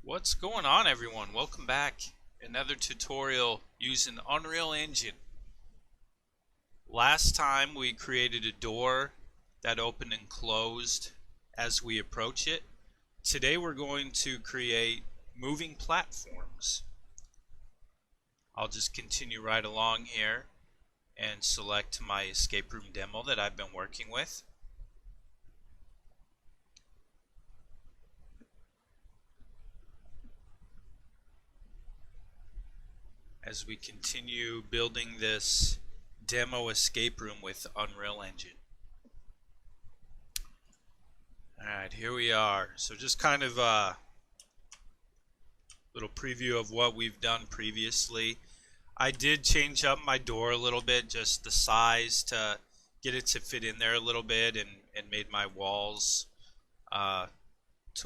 What's going on, everyone? Welcome back. Another tutorial using Unreal Engine. Last time we created a door that opened and closed as we approach it. Today we're going to create moving platforms. I'll just continue right along here and select my escape room demo that I've been working with. As we continue building this demo escape room with Unreal Engine. Alright, here we are. So just kind of a little preview of what we've done previously. I did change up my door a little bit, just the size to get it to fit in there a little bit, and made my walls to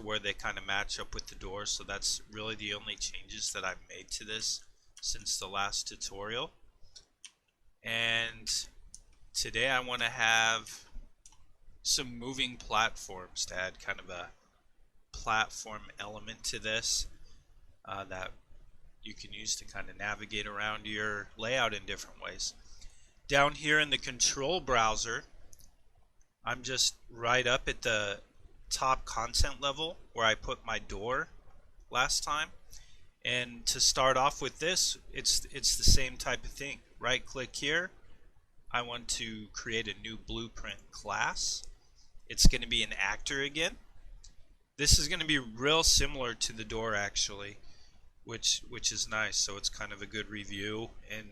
where they kind of match up with the door. So that's really the only changes that I've made to this since the last tutorial. And today I want to have some moving platforms to add kind of a platform element to this that you can use to kind of navigate around your layout in different ways. Down here in the control browser, I'm just right up at the top content level where I put my door last time. And to start off with this, it's the same type of thing. Right click here. I want to create a new blueprint class. It's going to be an actor again. This is going to be real similar to the door actually, which is nice. So it's kind of a good review and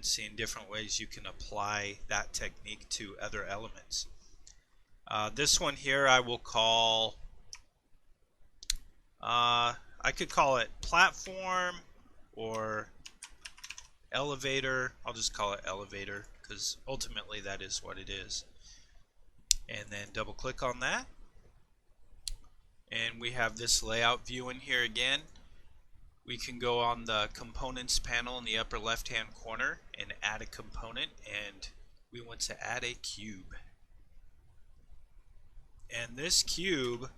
seeing different ways you can apply that technique to other elements. This one here I will call I could call it platform or elevator. I'll just call it elevator because ultimately that is what it is. And then double click on that. And we have this layout view in here again. We can go on the components panel in the upper left hand corner and add a component, and we want to add a cube. And this cube,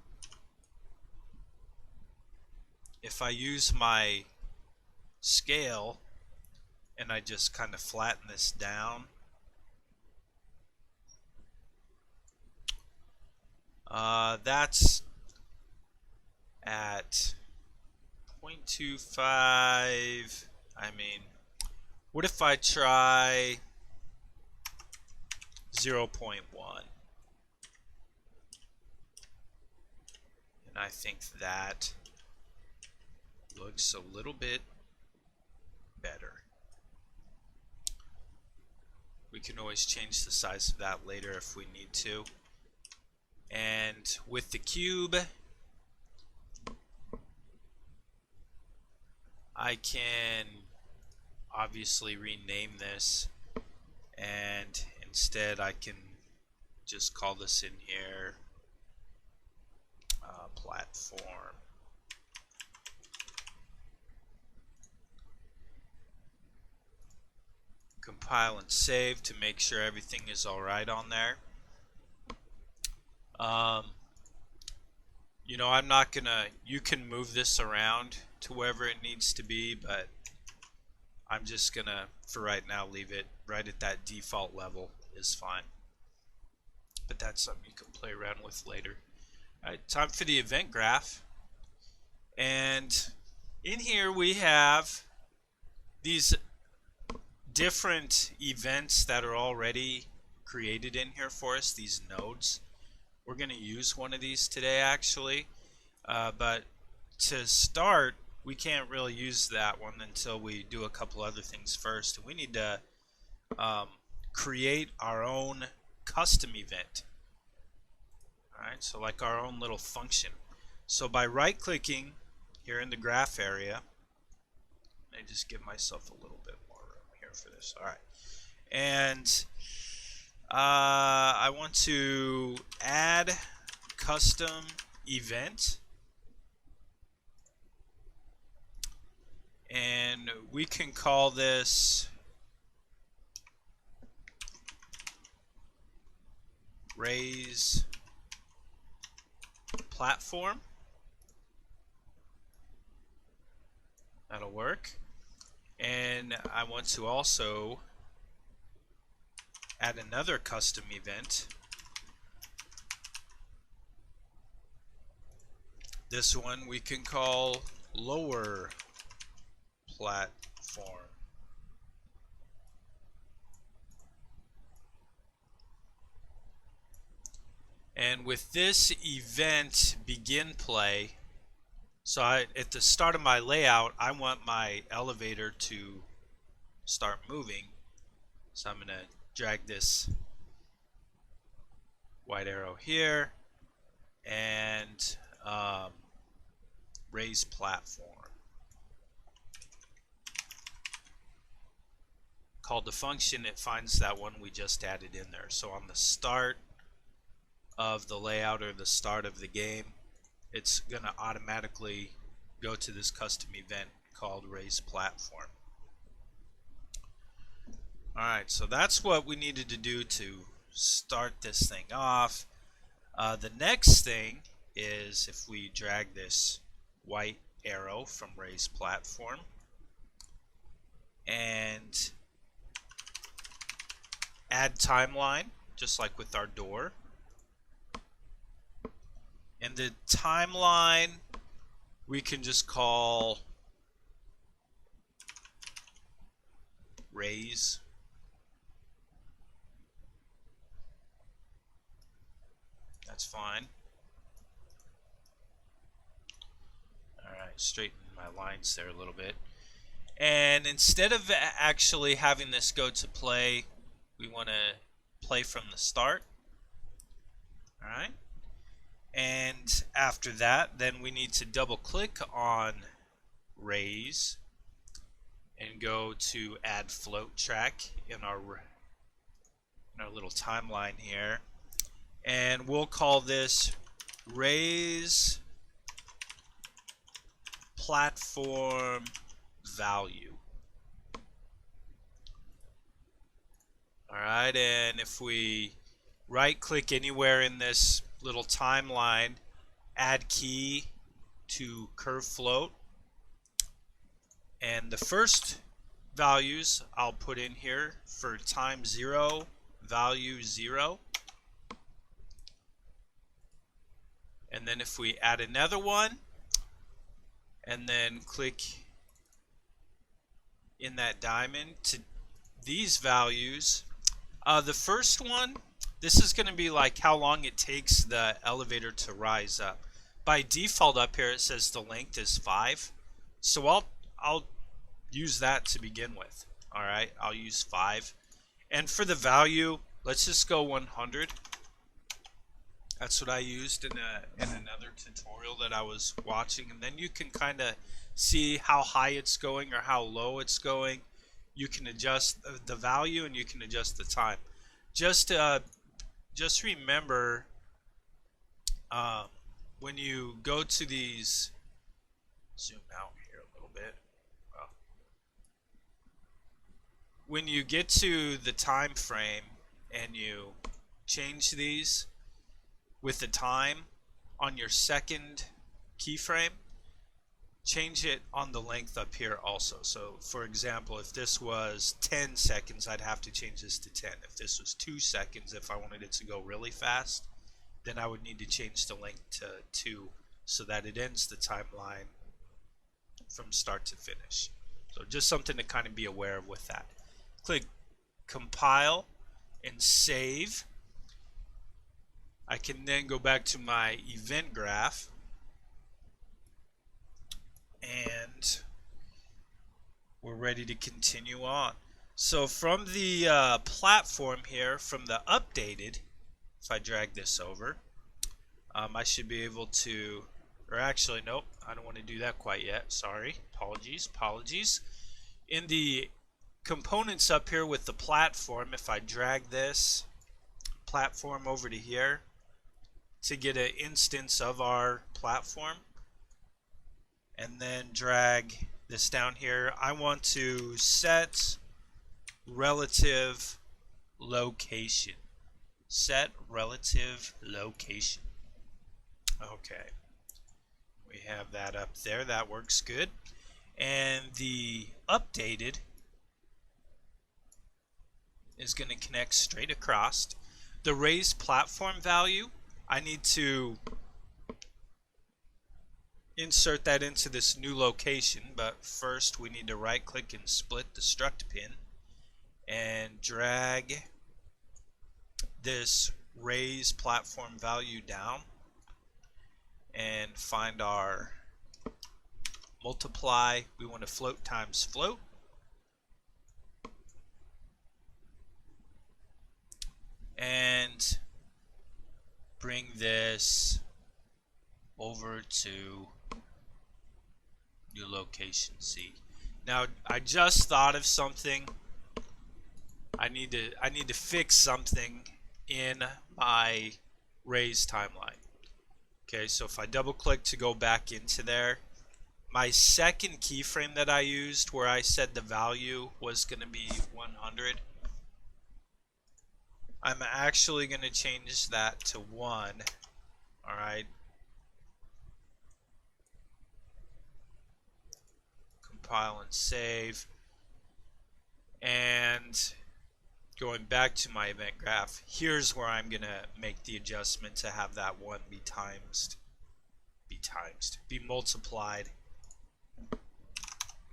if I use my scale and I just kind of flatten this down, that's at 0.25. I mean, what if I try 0.1? And I think that looks a little bit better. We can always change the size of that later if we need to. And with the cube, I can obviously rename this, and instead I can just call this in here platform. Compile and save to make sure everything is alright on there. You know, I'm not gonna, you can move this around to wherever it needs to be, but I'm just gonna, for right now, leave it right at that default level is fine. But that's something you can play around with later. Alright, time for the event graph. And in here we have these different events that are already created in here for us, these nodes. We're going to use one of these today actually, but to start we can't really use that one until we do a couple other things first. We need to create our own custom event. Alright, so like our own little function. So by right clicking here in the graph area, I just give myself a little bit more room here for this. Alright, and I want to add custom event, and we can call this raise platform. That'll work. And I want to also add another custom event. This one we can call lower platform. And with this event begin play, so at the start of my layout, I want my elevator to start moving. So I'm going to drag this white arrow here and raise platform. Called the function, it finds that one we just added in there. So on the start of the layout or the start of the game, it's going to automatically go to this custom event called raise platform. Alright, so that's what we needed to do to start this thing off. The next thing is if we drag this white arrow from raise platform and add timeline, just like with our door. And the timeline we can just call raise. That's fine. Alright, straighten my lines there a little bit. And instead of actually having this go to play, we want to play from the start. Alright. And after that, then we need to double click on raise and go to add float track in our little timeline here. And we'll call this raise platform value. Alright, and if we right click anywhere in this little timeline, add key to curve float, and the first values I'll put in here for time 0, value 0. And then if we add another one and then click in that diamond to these values, the first one, this is going to be like how long it takes the elevator to rise up. By default up here it says the length is 5. So I'll use that to begin with. Alright, I'll use 5. And for the value, let's just go 100. That's what I used in another tutorial that I was watching. And then you can kind of see how high it's going or how low it's going. You can adjust the value and you can adjust the time. Just remember when you go to these, zoom out here a little bit. When you get to the time frame and you change these with the time on your second keyframe, change it on the length up here also. So for example, if this was 10 seconds, I'd have to change this to 10. If this was 2 seconds, if I wanted it to go really fast, then I would need to change the length to 2 so that it ends the timeline from start to finish. So just something to kind of be aware of with that. Click compile and save. I can then go back to my event graph and we're ready to continue on. So from the platform here, from the updated, if I drag this over, I should be able to, or actually nope, I don't want to do that quite yet, sorry, apologies. In the components up here with the platform, if I drag this platform over to here to get an instance of our platform, and then drag this down here, I want to set relative location. Set relative location. Okay, we have that up there. That works good. And the updated is going to connect straight across. The raised platform value, I need to insert that into this new location, but first we need to right click and split the struct pin and drag this raise platform value down and find our multiply. We want to float times float. And bring this over to new location C. Now I just thought of something. I need to fix something in my raise timeline. Okay, so if I double click to go back into there, my second keyframe that I used where I said the value was going to be 100, I'm actually going to change that to 1. Alright. Compile and save. And going back to my event graph, here's where I'm going to make the adjustment to have that 1 be multiplied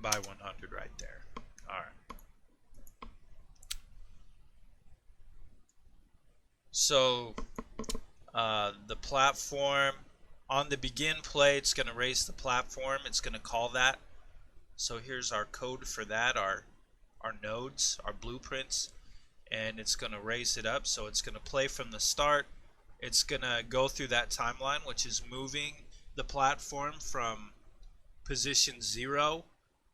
by 100 right there. Alright. So the platform on the begin play, it's going to raise the platform. It's going to call that. So here's our code for that, our nodes, our blueprints, and it's going to raise it up. So it's going to play from the start. It's going to go through that timeline, which is moving the platform from position 0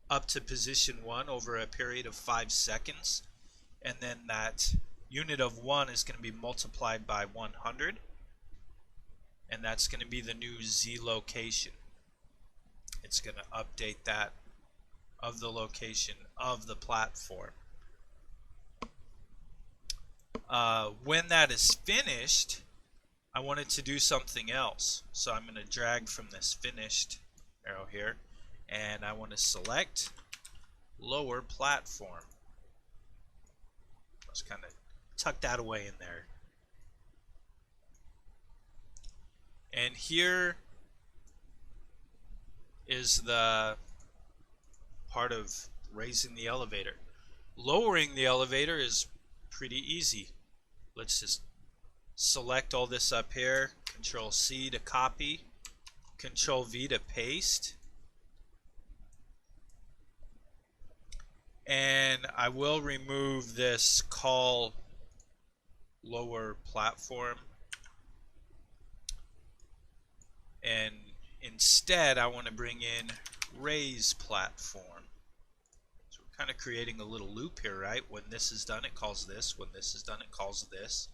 up to position 1 over a period of 5 seconds. And then that unit of 1 is going to be multiplied by 100, and that's going to be the new Z location. It's going to update that of the location of the platform. When that is finished, I want it to do something else. So I'm going to drag from this finished arrow here, and I want to select lower platform. Let's kind of tuck that away in there. And here is the part of raising the elevator. Lowering the elevator is pretty easy. Let's just select all this up here. Control C to copy. Control V to paste. And I will remove this call lower platform, and instead I want to bring in raise platform. So we're kind of creating a little loop here, right? When this is done, it calls this. When this is done, it calls this.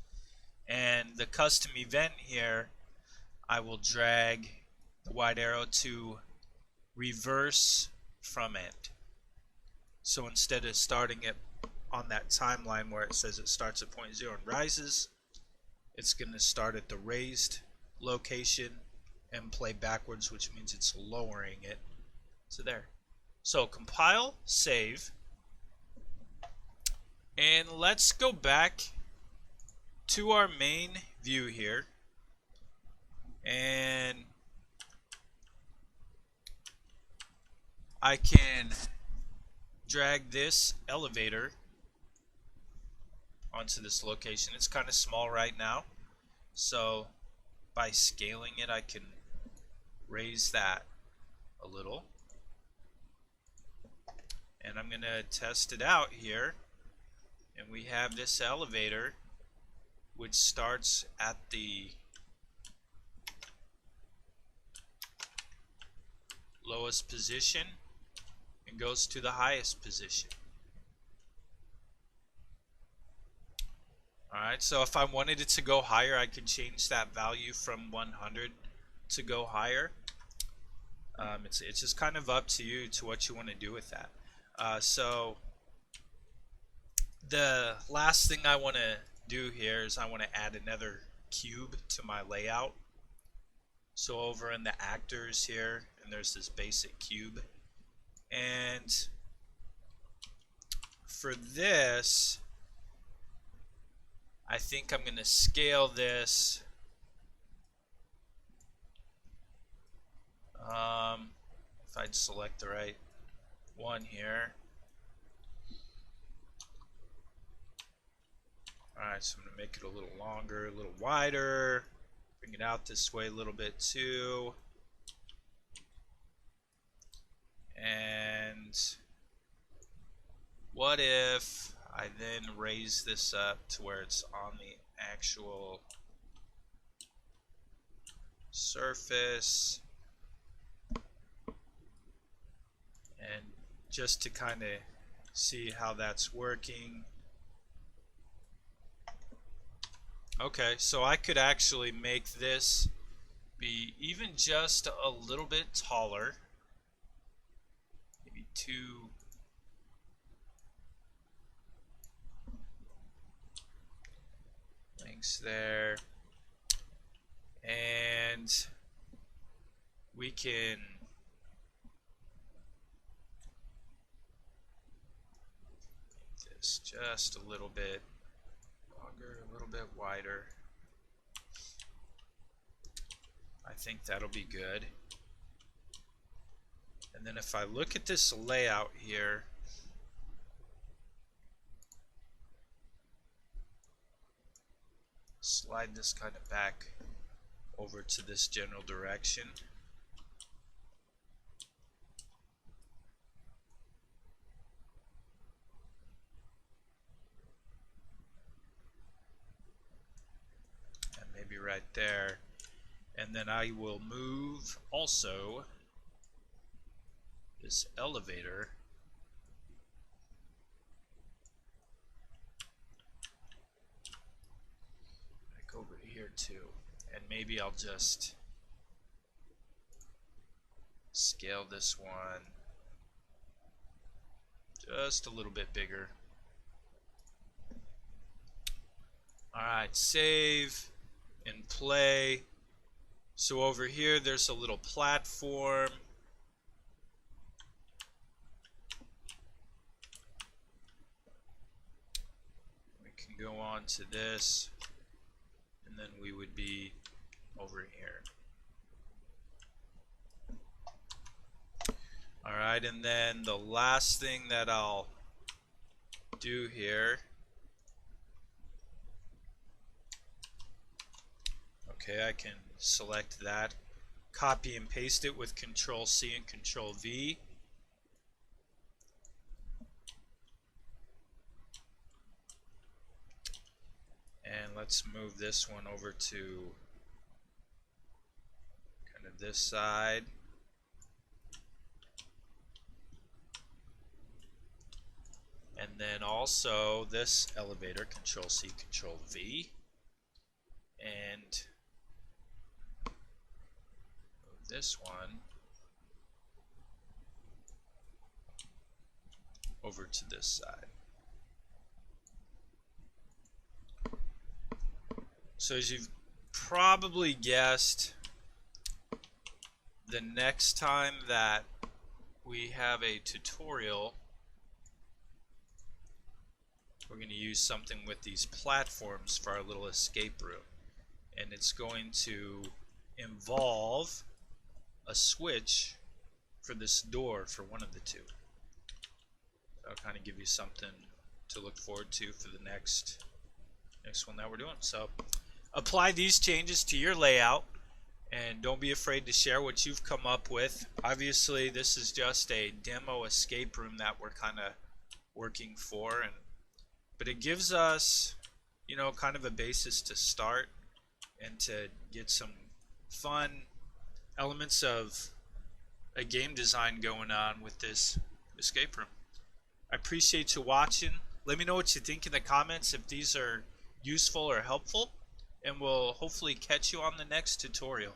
And the custom event here, I will drag the white arrow to reverse from end. So instead of starting it on that timeline where it says it starts at point 0 and rises, it's going to start at the raised location and play backwards, which means it's lowering it to there. So compile, save, and let's go back to our main view here, and I can drag this elevator onto this location. It's kind of small right now, so by scaling it I can raise that a little, and I'm gonna test it out here. And we have this elevator which starts at the lowest position and goes to the highest position. Alright, so if I wanted it to go higher, I could change that value from 100 to go higher. It's just kind of up to you to what you want to do with that. So the last thing I want to do here is I want to add another cube to my layout. So over in the actors here, and there's this basic cube. And for this, I think I'm going to scale this. If I'd select the right one here. Alright, so I'm going to make it a little longer, a little wider. Bring it out this way a little bit too. And what if I then raise this up to where it's on the actual surface? And just to kind of see how that's working. Okay, so I could actually make this be even just a little bit taller. Maybe 2. Links there. And we can make this just a little bit longer, a little bit wider. I think that'll be good. And then if I look at this layout here, slide this kind of back over to this general direction. And maybe right there. And then I will move also this elevator back over here too. And maybe I'll just scale this one just a little bit bigger. Alright, save and play. So over here there's a little platform. We can go on to this, and then we would be over here. Alright, and then the last thing that I'll do here, okay, I can select that, copy and paste it with Control C and Control V. And let's move this one over to kind of this side. And then also this elevator, Control C, Control V. And move this one over to this side. So as you've probably guessed, the next time that we have a tutorial, we're going to use something with these platforms for our little escape room. And it's going to involve a switch for this door for one of the two. I'll kind of give you something to look forward to for the next one that we're doing. So apply these changes to your layout, and don't be afraid to share what you've come up with. Obviously this is just a demo escape room that we're kind of working for, but it gives us, you know, kind of a basis to start and to get some fun elements of a game design going on with this escape room. I appreciate you watching. Let me know what you think in the comments if these are useful or helpful, and we'll hopefully catch you on the next tutorial.